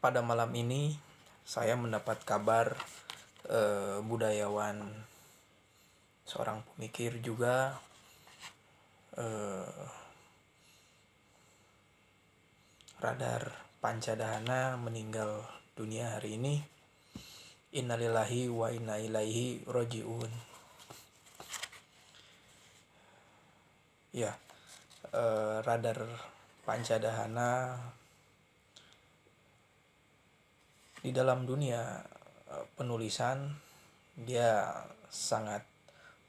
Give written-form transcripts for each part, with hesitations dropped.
pada malam ini saya mendapat kabar budayawan, seorang pemikir juga, eh, Radar Pancadhana meninggal dunia hari ini. Innalillahi wa inna ilaihi rojiun. Ya, Radar Pancadhana di dalam dunia penulisan dia sangat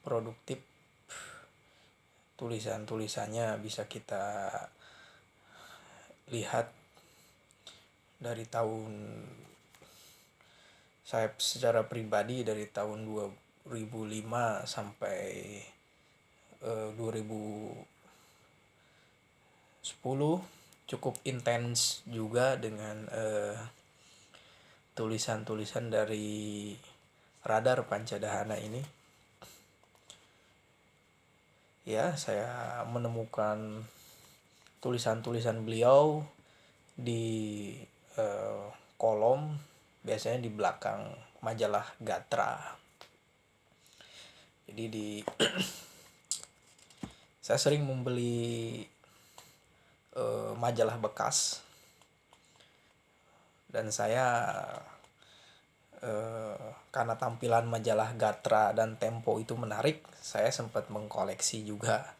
produktif. Tulisan-tulisannya bisa kita lihat dari saya secara pribadi dari tahun 2005 sampai 2010 cukup intens juga dengan tulisan-tulisan dari Radar Pancadhana ini. Ya, saya menemukan tulisan-tulisan beliau di kolom, biasanya di belakang majalah Gatra. Jadi saya sering membeli majalah bekas, dan saya karena tampilan majalah Gatra dan Tempo itu menarik, saya sempat mengkoleksi juga,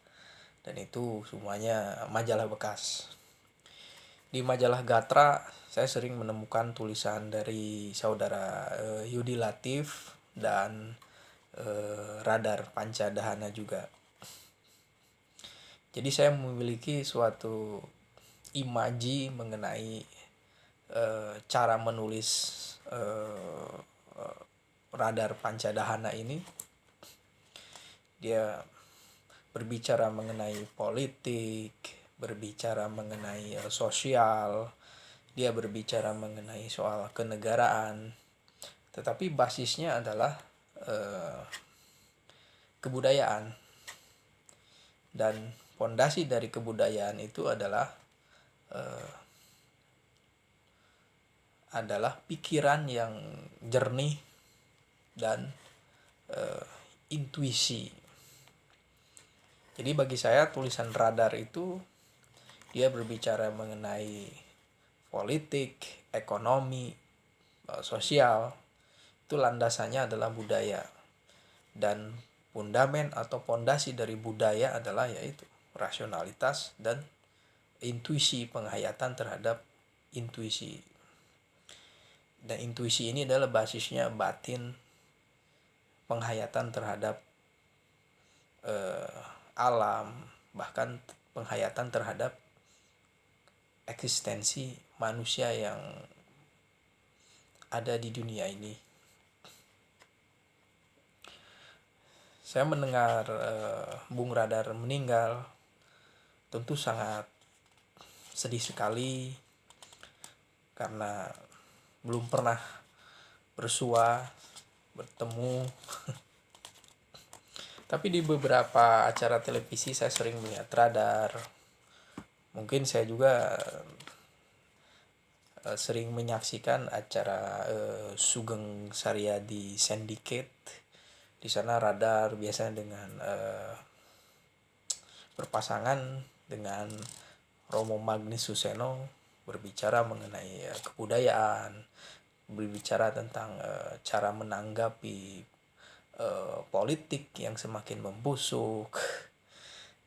dan itu semuanya majalah bekas. Di majalah Gatra saya sering menemukan tulisan dari saudara Yudi Latif dan Radar Pancadhana juga. Jadi saya memiliki suatu imaji mengenai cara menulis Radar Pancadhana ini. Dia berbicara mengenai politik, berbicara mengenai sosial, dia berbicara mengenai soal kenegaraan, tetapi basisnya adalah kebudayaan. Dan fondasi dari kebudayaan itu adalah pikiran yang jernih dan intuisi. Jadi bagi saya tulisan Radar itu dia berbicara mengenai politik, ekonomi, sosial. Itu landasannya adalah budaya. Dan fundamen atau fondasi dari budaya adalah yaitu rasionalitas dan intuisi, penghayatan terhadap intuisi. Dan intuisi ini adalah basisnya batin, penghayatan terhadap alam, bahkan penghayatan terhadap eksistensi manusia yang ada di dunia ini. Saya mendengar Bung Radar meninggal, tentu sangat sedih sekali karena belum pernah bersua, bertemu. Tapi di beberapa acara televisi saya sering melihat Radar. Mungkin saya juga sering menyaksikan acara Sugeng Saryadi Syndicate. Di sana Radar biasanya dengan berpasangan dengan Romo Magnis Suseno berbicara mengenai kebudayaan, berbicara tentang cara menanggapi politik yang semakin membusuk.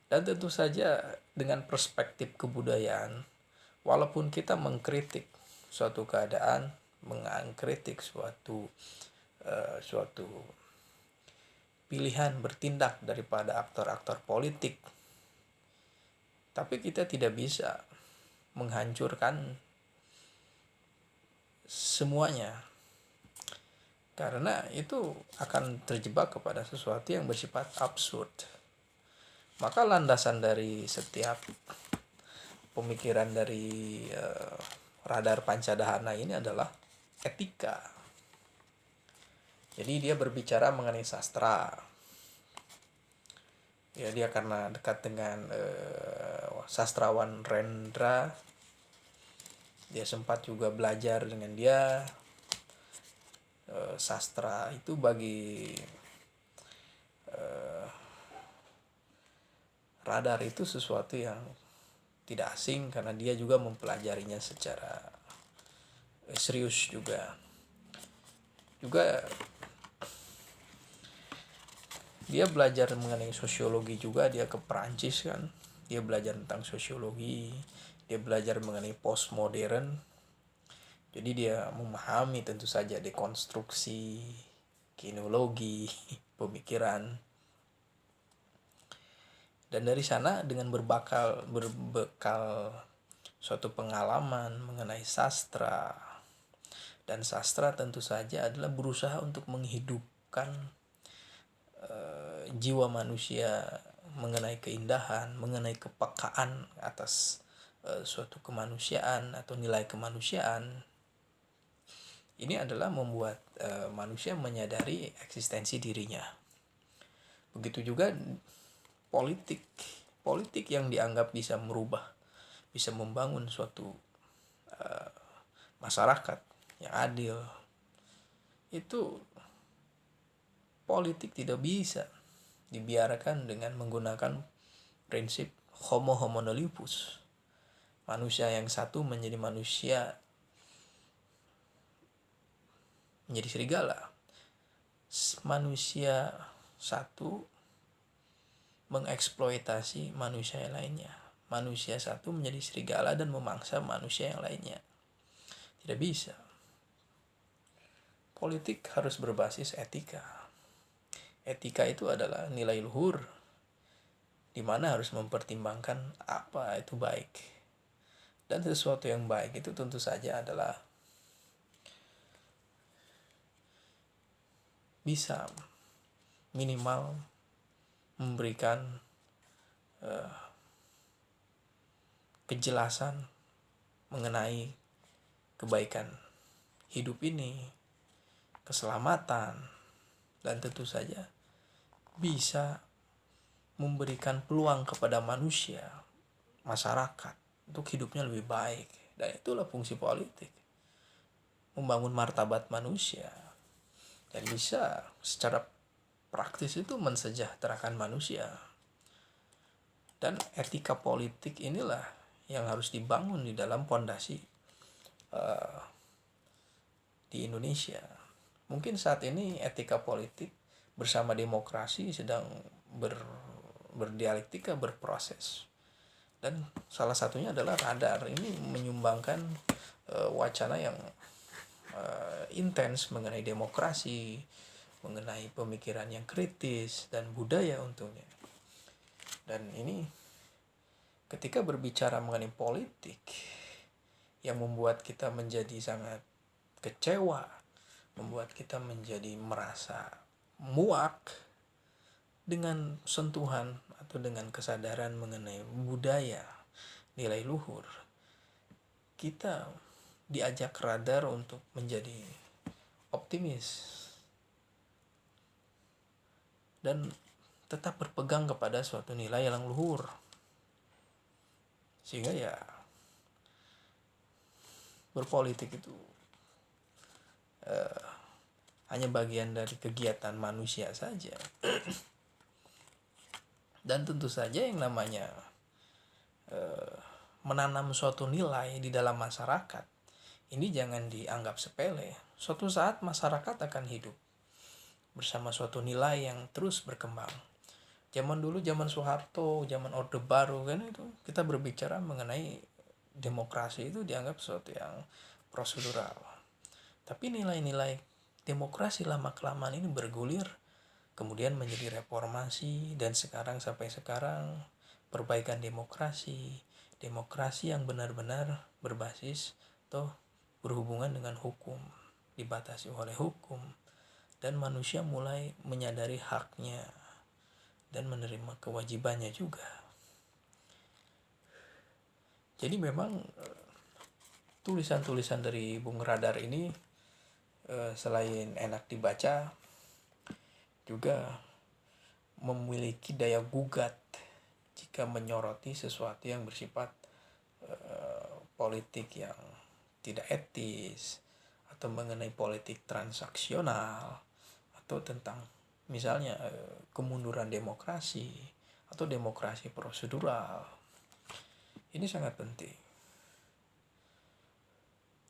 Dan tentu saja dengan perspektif kebudayaan, walaupun kita mengkritik suatu keadaan, mengkritik suatu pilihan bertindak daripada aktor-aktor politik, tapi kita tidak bisa menghancurkan semuanya, karena itu akan terjebak kepada sesuatu yang bersifat absurd. Maka landasan dari setiap pemikiran dari Radar Pancadhana ini adalah etika. Jadi dia berbicara mengenai sastra. Ya, dia karena dekat dengan sastrawan Rendra, Dia sempat juga belajar dengan dia. Sastra itu bagi Radar itu sesuatu yang tidak asing karena dia juga mempelajarinya secara serius juga. Juga dia belajar mengenai sosiologi juga, dia ke Perancis kan. Dia belajar tentang sosiologi, dia belajar mengenai postmodern. Jadi dia memahami tentu saja dekonstruksi, kinologi, pemikiran. Dan dari sana dengan berbekal suatu pengalaman mengenai sastra, dan sastra tentu saja adalah berusaha untuk menghidupkan jiwa manusia mengenai keindahan, mengenai kepekaan atas suatu kemanusiaan atau nilai kemanusiaan. Ini adalah membuat manusia menyadari eksistensi dirinya. Begitu juga politik yang dianggap bisa merubah, bisa membangun suatu masyarakat yang adil. Itu politik tidak bisa dibiarkan dengan menggunakan prinsip homo homonolopus. Manusia yang satu menjadi serigala. Manusia satu mengeksploitasi manusia yang lainnya. Manusia satu menjadi serigala dan memangsa manusia yang lainnya. Tidak bisa. Politik harus berbasis etika. Etika itu adalah nilai luhur, di mana harus mempertimbangkan apa itu baik. Dan sesuatu yang baik itu tentu saja adalah bisa minimal memberikan kejelasan mengenai kebaikan hidup ini, keselamatan, dan tentu saja bisa memberikan peluang kepada manusia, masyarakat untuk hidupnya lebih baik. Dan itulah fungsi politik, membangun martabat manusia dan bisa secara praktis itu mensejahterakan manusia. Dan etika politik inilah yang harus dibangun di dalam pondasi di Indonesia. Mungkin saat ini etika politik bersama demokrasi sedang berdialektika, berproses. Dan salah satunya adalah Radar. Ini menyumbangkan wacana yang intens mengenai demokrasi, mengenai pemikiran yang kritis dan budaya untungnya. Dan ini ketika berbicara mengenai politik yang membuat kita menjadi sangat kecewa, membuat kita menjadi merasa muak dengan sentuhan atau dengan kesadaran mengenai budaya, nilai luhur. Kita diajak Radar untuk menjadi optimis dan tetap berpegang kepada suatu nilai yang luhur. Sehingga ya berpolitik itu hanya bagian dari kegiatan manusia saja. Dan tentu saja yang namanya menanam suatu nilai di dalam masyarakat, ini jangan dianggap sepele. Suatu saat masyarakat akan hidup bersama suatu nilai yang terus berkembang. Zaman dulu, zaman Soeharto, zaman Orde Baru kan itu kita berbicara mengenai demokrasi itu dianggap sesuatu yang prosedural. Tapi nilai-nilai demokrasi lama-kelamaan ini bergulir, kemudian menjadi reformasi, dan sampai sekarang perbaikan demokrasi yang benar-benar berbasis atau berhubungan dengan hukum, dibatasi oleh hukum, dan manusia mulai menyadari haknya dan menerima kewajibannya juga. Jadi memang tulisan-tulisan dari Bung Radar ini selain enak dibaca, juga memiliki daya gugat jika menyoroti sesuatu yang bersifat politik yang tidak etis, atau mengenai politik transaksional, atau tentang misalnya kemunduran demokrasi atau demokrasi prosedural. Ini sangat penting.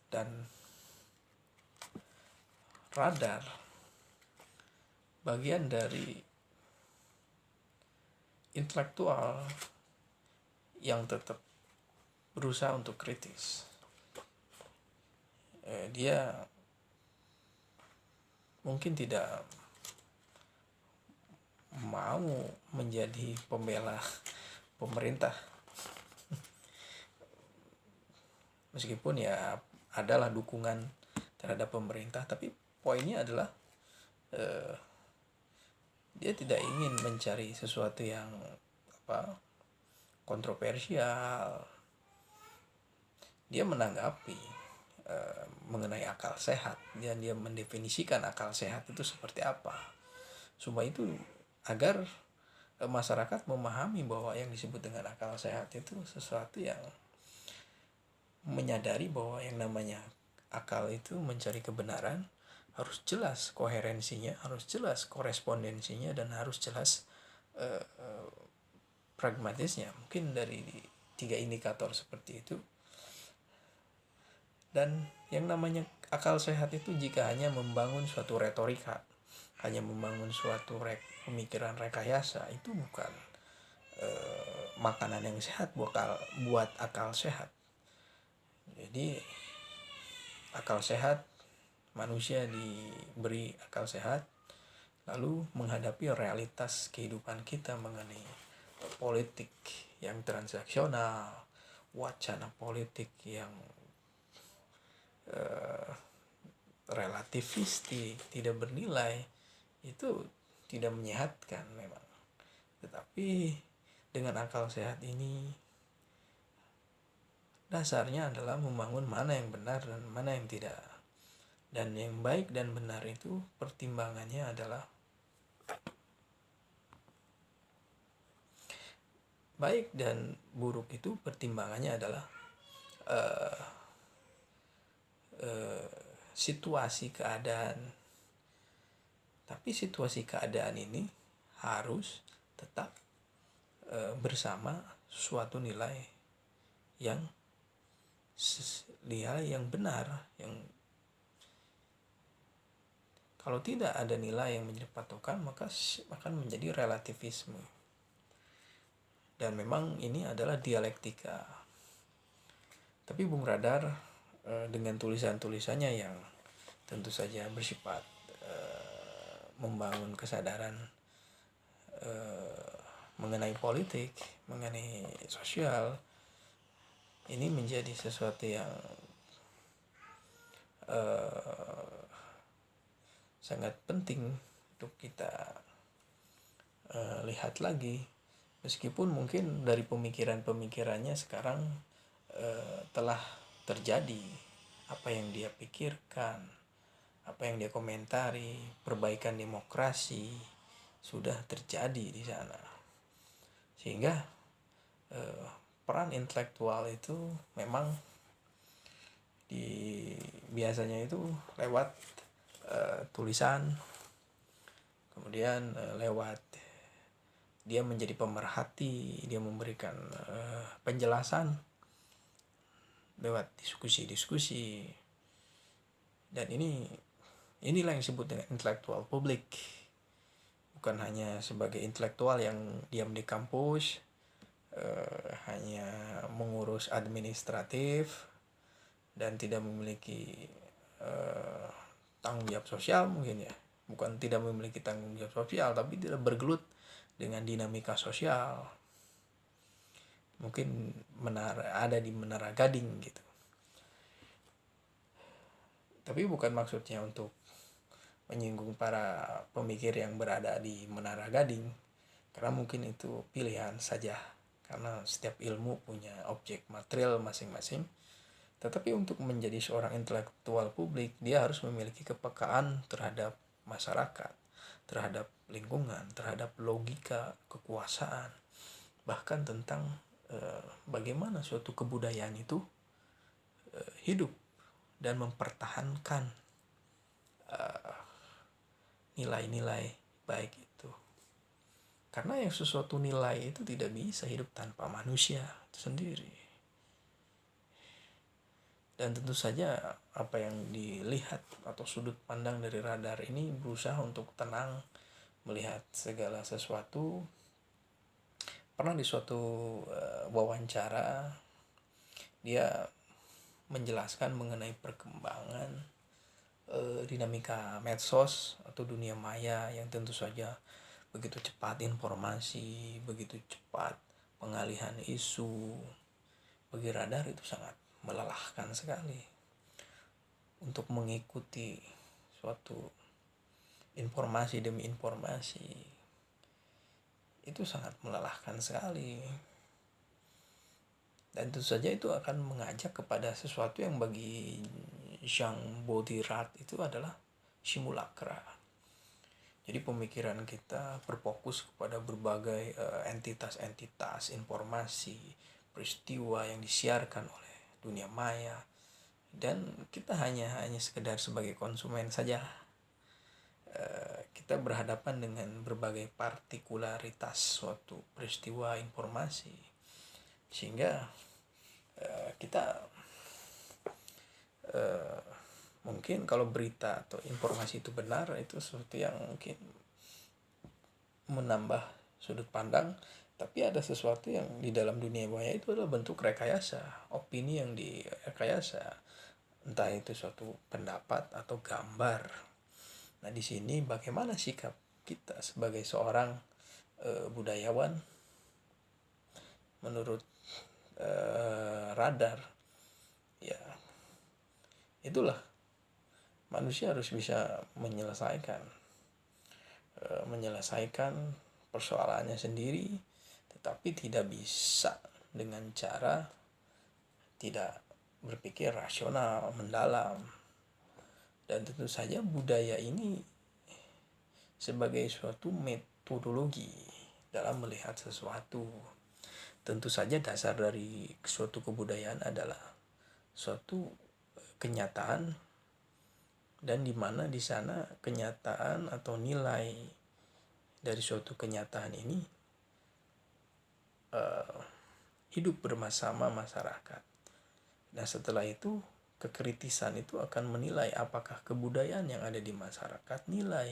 Dan radar bagian dari intelektual yang tetap berusaha untuk kritis. Dia mungkin tidak mau menjadi pembela pemerintah, meskipun ya adalah dukungan terhadap pemerintah, tapi poinnya adalah dia tidak ingin mencari sesuatu yang kontroversial. Dia menanggapi mengenai akal sehat, dan dia mendefinisikan akal sehat itu seperti apa, supaya itu agar masyarakat memahami bahwa yang disebut dengan akal sehat itu sesuatu yang menyadari bahwa yang namanya akal itu mencari kebenaran harus jelas koherensinya, harus jelas korespondensinya, dan harus jelas pragmatisnya. Mungkin dari 3 indikator seperti itu. Dan yang namanya akal sehat itu jika hanya membangun suatu retorika, hanya membangun suatu pemikiran rekayasa, itu bukan makanan yang sehat buat akal sehat. Jadi akal sehat, manusia diberi akal sehat lalu menghadapi realitas kehidupan kita mengenai politik yang transaksional, wacana politik yang relativistik, tidak bernilai, itu tidak menyehatkan memang. Tetapi dengan akal sehat ini dasarnya adalah membangun mana yang benar dan mana yang tidak. Dan yang baik dan benar itu pertimbangannya adalah baik dan buruk itu pertimbangannya adalah situasi keadaan. Tapi situasi keadaan ini harus tetap bersama suatu nilai yang benar, yang kalau tidak ada nilai yang menjadi patokan maka akan menjadi relativisme. Dan memang ini adalah dialektika. Tapi Bung Radar dengan tulisan-tulisannya yang tentu saja bersifat membangun kesadaran mengenai politik, mengenai sosial, ini menjadi sesuatu yang sangat penting untuk kita lihat lagi. Meskipun mungkin dari pemikirannya sekarang telah terjadi apa yang dia pikirkan, apa yang dia komentari, perbaikan demokrasi sudah terjadi di sana. Sehingga peran intelektual itu memang biasanya itu lewat tulisan, kemudian lewat dia menjadi pemerhati, dia memberikan penjelasan lewat diskusi-diskusi. Dan inilah yang disebut dengan intelektual publik. Bukan hanya sebagai intelektual yang diam di kampus, hanya mengurus administratif dan tidak memiliki tanggung jawab sosial mungkin ya. Bukan tidak memiliki tanggung jawab sosial, tapi tidak bergelut dengan dinamika sosial. Mungkin ada di Menara Gading gitu. Tapi bukan maksudnya untuk menyinggung para pemikir yang berada di Menara Gading, karena mungkin itu pilihan saja, karena setiap ilmu punya objek material masing-masing. Tetapi untuk menjadi seorang intelektual publik, dia harus memiliki kepekaan terhadap masyarakat, terhadap lingkungan, terhadap logika kekuasaan, bahkan tentang bagaimana suatu kebudayaan itu hidup dan mempertahankan nilai-nilai baik itu. Karena yang sesuatu nilai itu tidak bisa hidup tanpa manusia itu sendiri. Dan tentu saja apa yang dilihat atau sudut pandang dari radar ini berusaha untuk tenang melihat segala sesuatu. Pernah di suatu wawancara dia menjelaskan mengenai perkembangan dinamika medsos atau dunia maya yang tentu saja begitu cepat informasi, begitu cepat pengalihan isu. Bagi radar itu sangat melelahkan sekali untuk mengikuti suatu informasi demi informasi. Itu sangat melelahkan sekali. Dan tentu saja itu akan mengajak kepada sesuatu yang bagi Jean Baudrillard itu adalah simulakra. Jadi pemikiran kita berfokus kepada berbagai entitas-entitas, informasi, peristiwa yang disiarkan oleh dunia maya, dan kita hanya sekedar sebagai konsumen saja. Kita berhadapan dengan berbagai partikularitas suatu peristiwa informasi, sehingga kita mungkin kalau berita atau informasi itu benar, itu sesuatu yang mungkin menambah sudut pandang, tapi ada sesuatu yang di dalam dunia maya itu adalah bentuk rekayasa, opini yang direkayasa, entah itu suatu pendapat atau gambar. Nah, di sini bagaimana sikap kita sebagai seorang budayawan menurut radar? Ya, itulah manusia harus bisa menyelesaikan persoalannya sendiri, tetapi tidak bisa dengan cara tidak berpikir rasional, mendalam. Dan tentu saja budaya ini sebagai suatu metodologi dalam melihat sesuatu. Tentu saja dasar dari suatu kebudayaan adalah suatu kenyataan, dan di mana di sana kenyataan atau nilai dari suatu kenyataan ini hidup bersama masyarakat. Nah, setelah itu kekritisan itu akan menilai apakah kebudayaan yang ada di masyarakat nilai